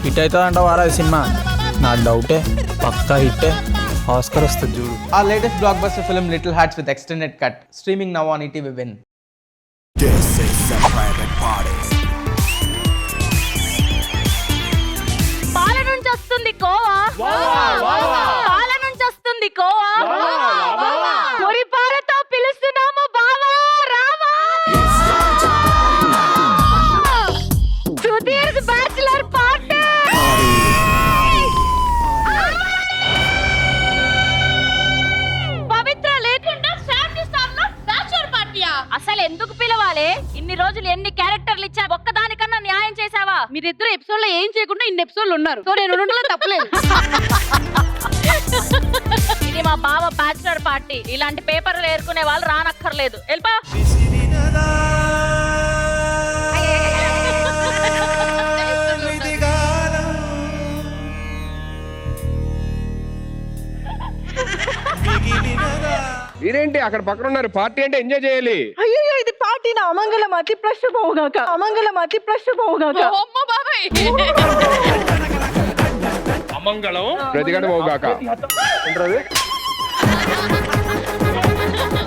Hit అవుతుందంట వారా cinema. నాకు డౌటే, పక్కా హిట్టే, ఆస్కర్ వస్తుంది చూడు. Our latest blockbuster film Little Hearts with extended cut, streaming now on ETV Win. This is a private party. పాల నుంచి వస్తుంది కోవా, పాల నుంచి వస్తుంది కోవా, పొరి పాలతో పిలుస్తున్నాము బావా రావా. Sudheer's bachelor party. పవిత్ర లేకుండా ఫ్యామిలీ స్టార్ లో బ్యాచిలర్ పార్టీయా? అసలు ఎందుకు పిలవాలి? ఇన్ని రోజులు ఎన్ని క్యారెక్టర్లు ఇచ్చా, ఒక్కదానికన్నా న్యాయం చేసావా? మీరిద్దరు ఎపిసోడ్ లో ఏం చేయకుండా ఇన్ని ఎపిసోడ్లు ఉన్నారు, సో నేను ఉండలో తప్పలేదు. ఇది మా బావ బ్యాచిలర్ పార్టీ. ఇలాంటి పేపర్లు ఏరుకునే వాళ్ళు రానక్కర్లేదు. వెళ్ళిపో. ఇదేంటి అక్కడ పక్కన ఉన్నారు? పార్టీ అంటే ఎంజాయ్ చేయాలి. అయ్యో ఇది పార్టీ నా అమంగళం అతి ప్రశ్న పోగాక, అమంగళం అతి ప్రశ్న పోగాక. అమంగళం ప్రతిఘటన పోగాక.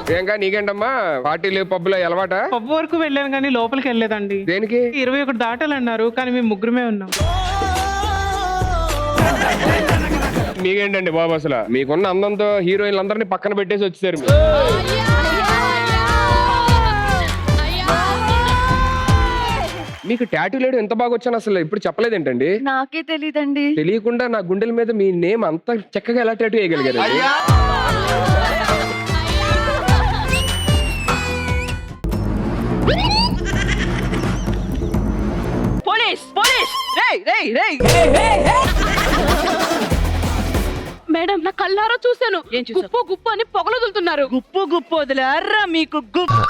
ప్రియాంక నీకేంటమ్మా పార్టీలు పబ్బులో అలవాట? పబ్బు వరకు వెళ్ళాను కానీ లోపలికి వెళ్ళలేదండి. దేనికి? 21 దాటాలన్నారు కానీ మేము ముగ్గురమే ఉన్నాం. మీకేంటండి బాబు, అసలు మీకున్న అందంతో హీరోయిన్లు అందరినీ పక్కన పెట్టేసి వచ్చేసారు మీరు. మీకు టాటూ లేడు ఎంత బాగా వచ్చాను అసలు ఇప్పుడు చెప్పలేదేంటండి? నాకే తెలీదండి. తెలియకుండా నా గుండెల మీద మీ నేమ్ అంత చక్కగా ఎలా టాటూ వేయగలిగారు? పోలీస్ పోలీస్ రేయ్ రేయ్ రేయ్. మేడం నా కళ్ళారా చూశాను, గుప్పు గుప్పు అని పొగలొదులుతున్నారు. గుప్పు గుప్పు వదిలేర్రా మీకు గుప్పు.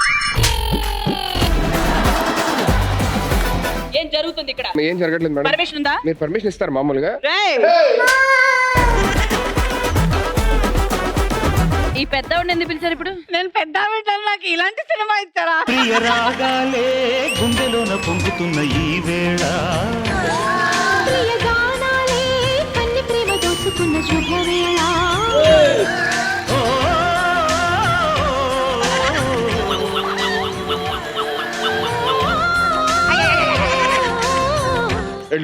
ఏం జరుగుతుంది ఇక్కడ? ఏం జరగట్లేదు మేడం. పర్మిషన్ ఉందా? మీరు పర్మిషన్ ఇస్తారు మామూలుగా? ఈ పెద్దవాడిని ఎందుకు పిలిచారు ఇప్పుడు? నేను పెద్ద నాకు ఇలాంటి సినిమా ఇచ్చారా? ప్రియ రాగాలే గుండెలోన పొంగుతున్న ఈ వేళ,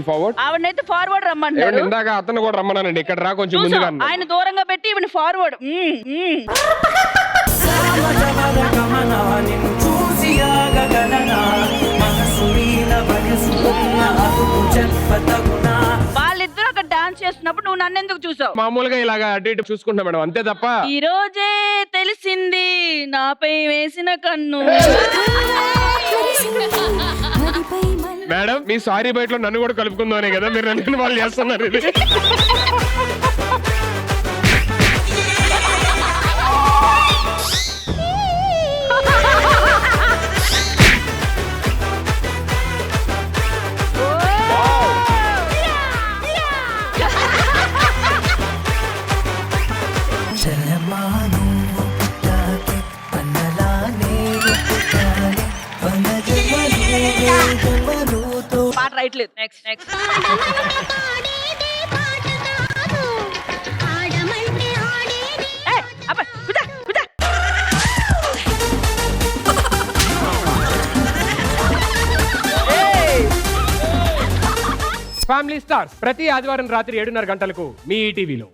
ఫార్వర్డ్. ఆవిడనైతే ఫార్వర్డ్ రమ్మంటారు. ఇందాక అతను కూడా రమ్మన్నానండి, ఇక్కడ రా కొంచెం ముందుగా. ఆయన దూరంగా పెట్టి ఈవిడ ఫార్వర్డ్. వాళ్ళిద్దరు అక్కడ డాన్స్ చేస్తున్నప్పుడు నువ్వు నన్ను ఎందుకు చూసావు? మామూలుగా ఇలాగా అటు ఇటు చూసుకుంటా మేడం, అంతే తప్ప. ఈ రోజే తెలిసింది నాపై వేసిన కన్ను. మేడం మీ సారీ బయటలో నన్ను కూడా కలుపుకుందామనే కదా మీరు నన్ను వాళ్ళు చేస్తున్నారు ఇది. పాట రైట్లేదు. Next next. ఫ్యామిలీ స్టార్స్ ప్రతి ఆదివారం రాత్రి 7:30 గంటలకు మీ ఈటీవీలో.